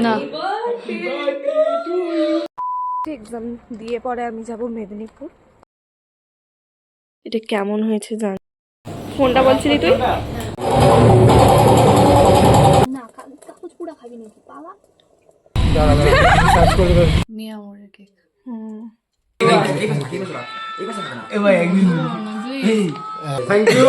না এক্সাম দিয়ে পরে আমি যাব মেদিনীপুর। এটা কেমন হয়েছে জান? ফোনটা বলছিলি তুই? না কাগজ পুরো খাবি নাকি বাবা? মিয়া মোড়ের cake. Thank you.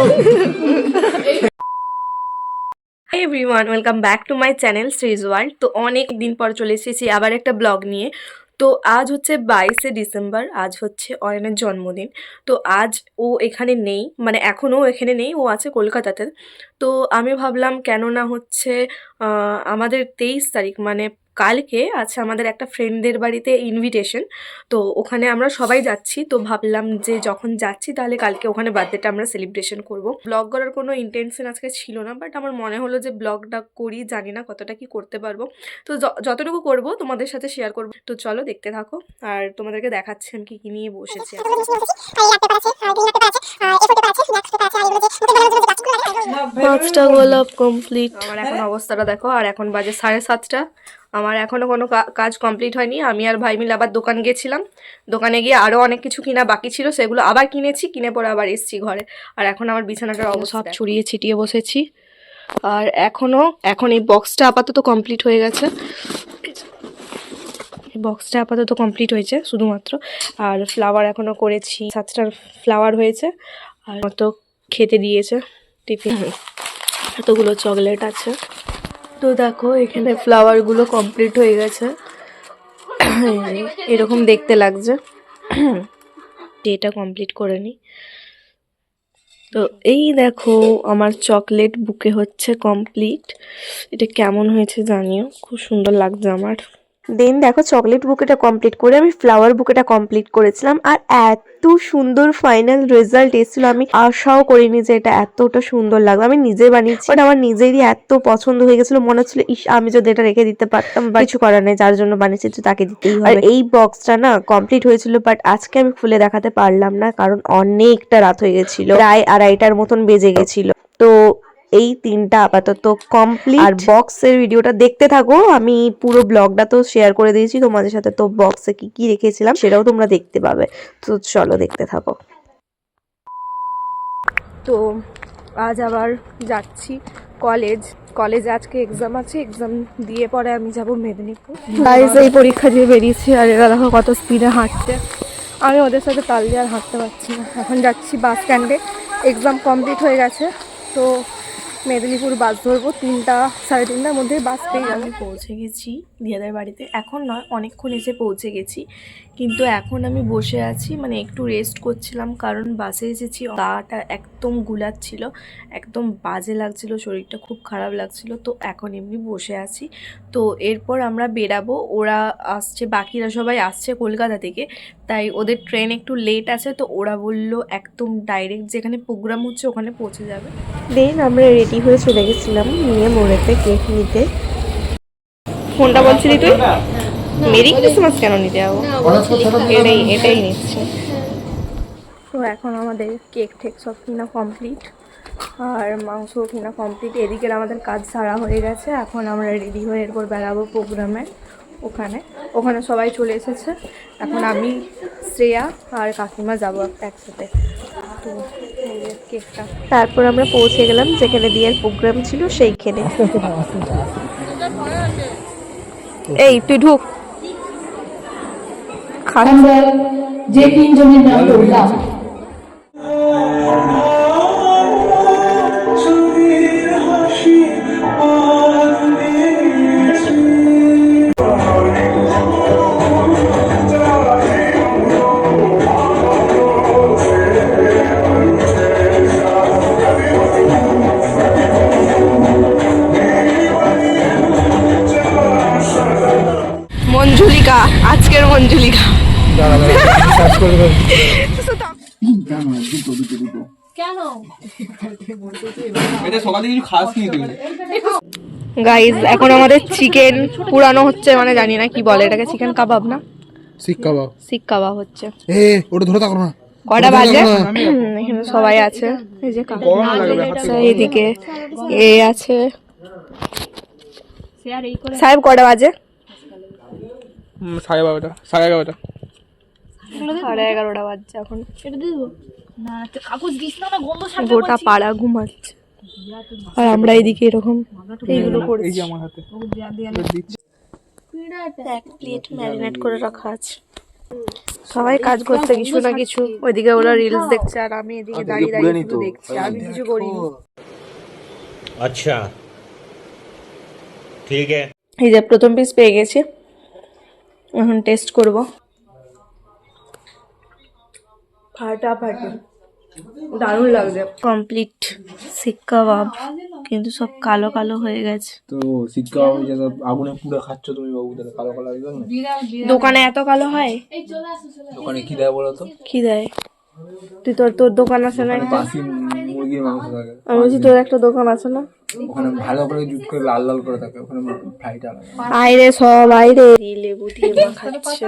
Hi everyone, welcome back to my channel Shree's world. তো অনেক দিন পর চলে এসেছি আবার একটা ব্লগ নিয়ে। তো আজ হচ্ছে 22শে ডিসেম্বর, আজ হচ্ছে অয়নের জন্মদিন। তো আজ ও এখানে নেই, মানে এখনও এখানে নেই, ও আছে কলকাতাতে। তো আমি ভাবলাম কেন না হচ্ছে আমাদের 23 তারিখ মানে কালকে আছে আমাদের একটা ফ্রেন্ডদের বাড়িতে ইনভিটেশন। তো ওখানে আমরা সবাই যাচ্ছি, তো ভাবলাম যে যখন যাচ্ছি তাহলে কালকে ওখানে বার্থডেটা আমরা সেলিব্রেশন করব। ব্লগ করার কোনো ইন্টেনশন আজকে ছিল না, বাট আমার মনে হলো যে ব্লগটা করি, জানি না কতটা কি করতে পারবো। তো যতটুকু করব তোমাদের সাথে শেয়ার করব। তো চলো দেখতে থাকো, আর তোমাদেরকে দেখাচ্ছি আমি কি নিয়ে বসেছি। পাঁচটা গোলাপ কমপ্লিট। আমার এখন অবস্থাটা দেখো, আর এখন বাজে 7:30। আমার এখনও কোনো কাজ কমপ্লিট হয়নি। আমি আর ভাই মিলে আবার দোকান গিয়েছিলাম, দোকানে গিয়ে আরও অনেক কিছু কিনা বাকি ছিল, সেগুলো আবার কিনেছি, কিনে পরে আবার এসেছি ঘরে। আর এখন আমার বিছানাটার অবস্থা সব ছড়িয়ে ছিটিয়ে বসেছি। আর এখন এই বক্সটা আপাতত কমপ্লিট হয়ে গেছে, এই বক্সটা আপাতত কমপ্লিট হয়েছে শুধুমাত্র। আর ফ্লাওয়ার এখনও করেছি, 7টা ফ্লাওয়ার হয়েছে। আর মতো খেতে দিয়েছে টিফিন, এতগুলো চকলেট আছে। তো দেখো এখানে ফ্লাওয়ারগুলো কমপ্লিট হয়ে গেছে, এরকম দেখতে লাগছে। এটা কমপ্লিট করে নি। তো এই দেখো আমার চকলেট বুকে হচ্ছে কমপ্লিট। এটা কেমন হয়েছে জানিও, খুব সুন্দর লাগছে আমার। দেন দেখো চকলেট বুকেটা কমপ্লিট করে আমি ফ্লাওয়ার বুকেটা কমপ্লিট করেছিলাম। আর এত সুন্দর ফাইনাল রেজাল্ট এসেছিল, আমি আশাও করিনি যে এটা এতটা সুন্দর লাগবে। আমি নিজে বানিয়েছি, বাট আমার নিজেরই এত পছন্দ হয়ে গেছিল, মনে হচ্ছিল ইস আমি যদি এটা রেখে দিতে পারতাম, বা কিছু করার নেই, যার জন্য বানিয়েছি তো তাকে দিতেই হবে। আর এই বক্সটা না কমপ্লিট হয়েছিল, বাট আজকে আমি খুলে দেখাতে পারলাম না, কারণ অনেকটা রাত হয়ে গেছিল, প্রায় 2:30টার মতন বেজে গেছিল। তো এই 3টা আপাতত কমপ্লিট। আর বক্সের ভিডিওটা দেখতে থাকো, আমি পুরো ব্লগটা তো শেয়ার করে দিয়েছি তোমাদের সাথে, তো বক্সে কি কি রেখেছিলাম সেটাও তোমরা দেখতে পাবে। তো চলো দেখতে থাকো। তো আজ আবার যাচ্ছি কলেজ আজকে এক্সাম আছে, এক্সাম দিয়ে পরে আমি যাব মেদিনীপুর। গাইস এই পরীক্ষা দিয়ে বেরিয়েছি, আর এরা দেখো কত স্পিডে হাঁটছে, আমি ওদের সাথে তাল দিয়ে আর হাঁটতে পারছি না। এখন যাচ্ছি বাস স্ট্যান্ডে, এক্সাম কমপ্লিট হয়ে গেছে, তো মেদিনীপুর বাস ধরবো। 3টা 3:30টার মধ্যে বাস পেয়ে যাবে। আমি পৌঁছে গেছি দিয়াদের বাড়িতে, এখন নয় অনেকক্ষণ এসে পৌঁছে গেছি, কিন্তু এখন আমি বসে আছি, মানে একটু রেস্ট করছিলাম, কারণ বাসে এসেছি, গাটা একদম গুলাচ্ছিল, একদম বাজে লাগছিল, শরীরটা খুব খারাপ লাগছিল। তো এখন এমনি বসে আছি। তো এরপর আমরা বেরাবো, ওরা আসছে, বাকিরা সবাই আসছে কলকাতা থেকে, তাই ওদের ট্রেন একটু লেট আছে। তো ওরা বললো একদম ডাইরেক্ট যেখানে প্রোগ্রাম হচ্ছে ওখানে পৌঁছে যাবে। দেন আমরা রেডি হয়ে চলে গেছিলাম নিয়ে মোড়েতে কেক নিতে। ফোনটা বলছিলি তুই? মেরি ক্রিসমাস কেন নিতে যাবো, এটাই নিচ্ছে। তো এখন আমাদের কেক ঠেক সব কিনা কমপ্লিট, আর মাংস কিনা কমপ্লিট। এদিকে আমাদের কাজ সারা হয়ে গেছে, এখন আমরা রেডি হয়ে এরপর বেড়াবো প্রোগ্রামে। ওখানে সবাই চলে এসেছে, এখন আমি শ্রেয়া আর কাকিমা যাবো একসাথে। তো কেকটা তারপর আমরা পৌঁছে গেলাম যেখানে দিয়ার প্রোগ্রাম ছিল সেইখানে। এই তুই ঢুক। আমরা যে 3 জনের নাম বললাম মঞ্জুলিকা, আজকের মঞ্জুলিকা। কেন গাইজ এখন আমাদের চিকেন পুরানো হচ্ছে, মানে জানি না কি বলে এটাকে, চিকেন কাবাব না শিক কাবাব হচ্ছে। কটা বাজে? এখানে সবাই আছে, এই যে এদিকে এ আছে, শেয়ার এই করে সাহেব কটা বাজে? 12:30 11:30 11:30 বাজছে এখন। এটা দিয়ে দেবো না তো কাগজ দিস না, না গন্ধ ছাড়বে। গোটা পাড়া ঘুমাচ্ছে আর আমরা এদিকে এরকম এইগুলো এই করছি। যে আমার হাতে দিচ্ছি। এক প্লেট ম্যারিনেট করে রাখা আছে। সবাই কাজ করছে কিছু না কিছু, ওইদিকে ওরা রিলস দেখছে আর আমি এদিকে দাঁড়িয়ে দাঁড়িয়ে শুধু দেখছি, আমি কিছু করিনি। अच्छा ठीक है। এই যে প্রথম পিস পেয়ে গেছি, এখন টেস্ট করব। ফাটাফাটি, দারুণ লাগছে। কমপ্লিট শিক কাবাব, কিন্তু সব কালো কালো হয়ে গেছে। তো শিক্ষা যেটা আগুনে পুরো খাচ্ছ তুমি বাবু, তাহলে কালো কালো আসবে না? দোকানে এত কালো হয়? দোকানে কি দেয় বলো তো? কি দেয়? তুই তোর দোকান আছে না? বাসি মুরগির মাংস থাকে। আমি বলছি তোর একটা দোকান আছে না? ওখানে ভালো করে জুট করে লাল লাল করে থাকে, ওখানে ফ্রাইটা আলাদা। আইরে সব আইরে, লেবু দিয়ে মাখাচ্ছে।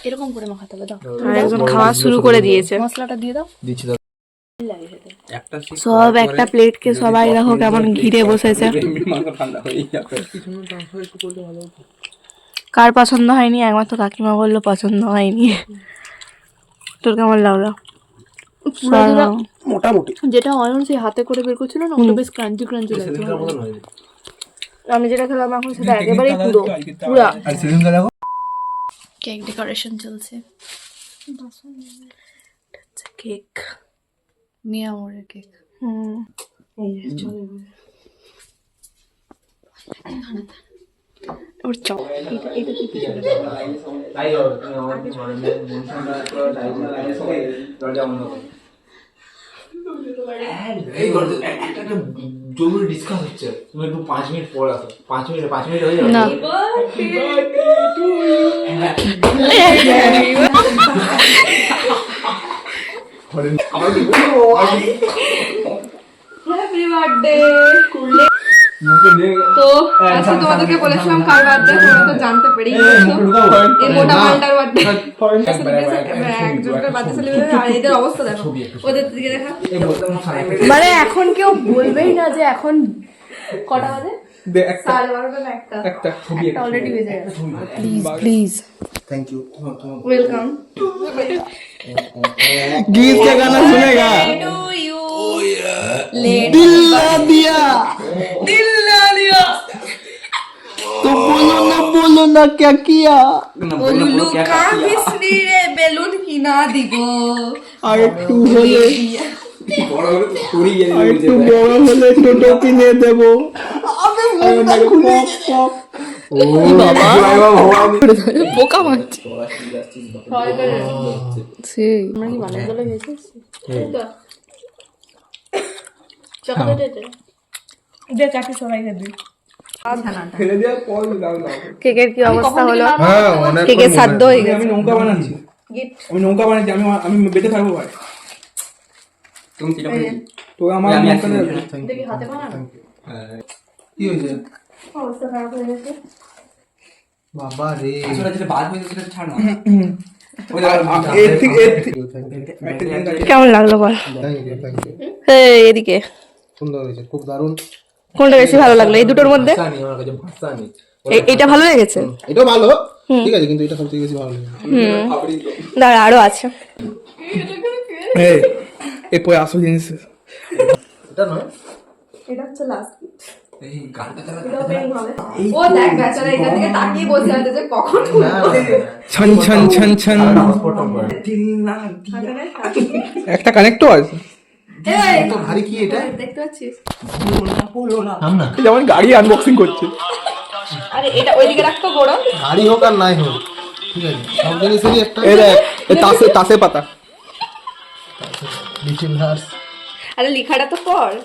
এরকম করে মাখাতে হবে। দাও আর একজন খাওয়া শুরু করে দিয়েছে। মশলাটা দিয়ে দাও। দিচ্ছি দাও। একটা সব একটা প্লেটকে সবাই দেখো কেমন ঘিরে বসেছে। মাংস ঠান্ডা হয়ে যাবে। কার পছন্দ হয়নি? একমাত্র কাকিমা বললো পছন্দ হয়নি। তোর কেমন লাগলো? মোটামুটি যেটা অয়ন সেই হাতে করে বের করছিল না, ওটা বেশ ক্রাঞ্চি ক্রাঞ্চি লাগছে। আমি যেটা খেলাম এখন সেটা একেবারেই পুরো পুরা। আর সিজনটা দেখো। কেক ডেকোরেশন চলছে। কেক, মিয়া মোরের কেক। ওর চপ তাই হবে, তুমি আমার মানে দরজা বন্ধ করো। এই করতে একটা জরুরি ডিসকাস হচ্ছে, তুমি একটু 5 মিনিট পর আসো। 5 মিনিট হয়ে যাবে না। আমার কি হ্যাপি বার্থডে। মুখে দিয়ে তো আজকে তোমাদেরকে বলেছিলাম কার বার্থডে, তোমরা তো জানতে পেরেই গেছো। এই মোটা মালটার বার্থডে। একজনের বার্থডে সেলিব্রেশন, আর এদের অবস্থা দেখো, ওদের দিকে দেখা। মানে এখন কেউ বলবেই না যে এখন কটা বাজে, 12:30 না একটা অলরেডি বেজে গেছে। Please thank you. ওয়েলকাম गीत का गाना सुनेगा? टू यू दिल ना दिया दिल ना दिया तो बोलो ना क्या किया? बोलू का किसनी रे बेलून किना দিব আর একটু হলে টোটো কিনে দেবো। পোকা মারছে। আমরা কি বানাই বলে গেছি চকলেট দে চাটি সবাই খাবি। কেকের কি অবস্থা হলো? কেকের সাধ্য হয়ে গেছে। আমি নৌকা বানাচ্ছি, আমি বেঁচে থাকবো ভাই। তো আমার দেখি হাতে বানানো কি হয়েছে অবস্থা খারাপ হয়ে গেছে। বাবা রে, কেমন লাগলো বল? এদিকে সুন্দর হয়েছে, খুব দারুণ। কোনটা বেশি ভালো লাগলো এই দুটোর মধ্যে? এটা ভালো লেগেছে। এটা ভালো, ঠিক আছে, কিন্তু এটা সবথেকে বেশি ভালো লেগেছে। দাঁড়া আরো আছে। এরপরে আসল জিনিস এটা নয়, এটা হচ্ছে লাস্ট। এই গানটা ও দেখ বেচারা এখান থেকে তাকিয়ে বসে আছে যে কখন ছন ছন ছন ছন একটা কানেক্টও আছে। এত ভারী কি এটা দেখতে পাচ্ছিস? যেমন গাড়ি আনবক্সিং করছে। আরে এটা ওইদিকে রাখতো গোড়া। গাড়ি হোক আর নাই হোক, ঠিক আছে, সব জিনিসেরই একটা এই দেখ, এই তাসে পাতা লিটিল হার্স। আরে লেখাটা তো পড়।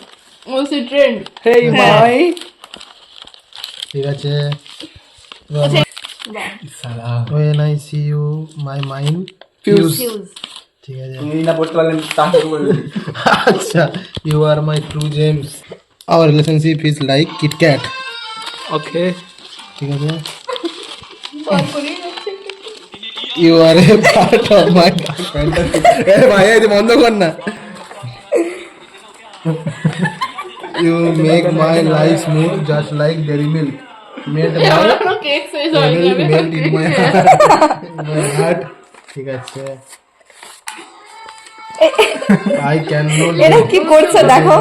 ও সে ট্রেন্ড। হেই ভাই, ঠিক আছে, when I see you my mind fuse. ঠিক আছে, তুমি না পড়তে পারলেন তা শুরু করে দিই। আচ্ছা, you are my true gems, our relationship is like Kit Kat, ওকে, ঠিক আছে, you are a part of my fantasy. এ ভাই এই বন্ধ কর না। You make my life smooth just like dairy milk. Made cake শেষ হয়ে যাবে মেড ইন মাই হার্ট ঠিক আছে আই ক্যান নট এরা কি করছে দেখো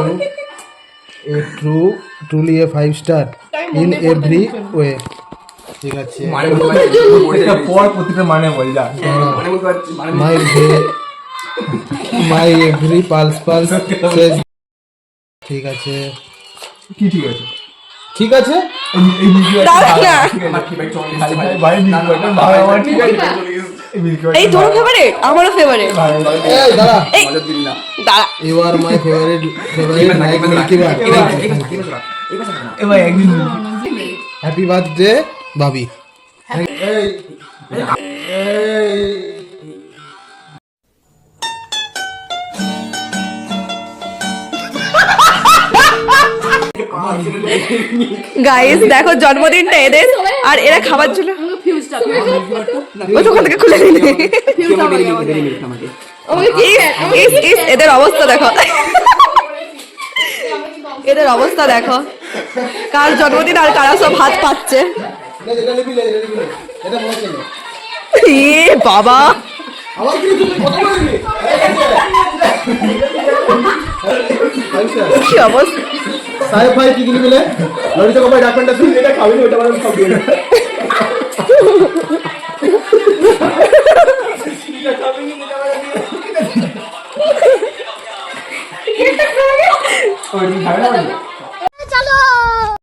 a truly A 5 star in every way ঠিক আছে মানে এটা পর প্রতিটা মানে বল যা মানে বলতে পারছি মানে মাই এভরি পালস সেজ ঠিক আছে কি ঠিক আছে ঠিক আছে এই ভিডিও দাঁড়া না। আমার কি ভাই চলে ভাই ভাই ভিডিওটা ভাই আমার ঠিক আছে এই ভিডিওটা এই তোর ফেভারিট আমারও ফেভারিট এই দাঁড়া এই মজা দিন না দাঁড়া you are my favourite like milky bar এ ভাই একদিন হ্যাপি বার্থডে ভাবি এই গাইস দেখো জন্মদিনটা এদের আর এরা খাবার জন্য ফিউজটা ওই তো ওখান থেকে খুলে নিলে এদের অবস্থা দেখো এদের অবস্থা দেখো কার জন্মদিন আর কারা সব হাত পাচ্ছে এটা নিবি এটা মনে ছিল এ বাবা আমার কি তুই কত করে নিবি কি অবস্থা সাহেব ভাই কি কিনবি ললিতা কবাই ডাকবেনটা তুই এটা খাবি ওটা মানে সব দিয়ে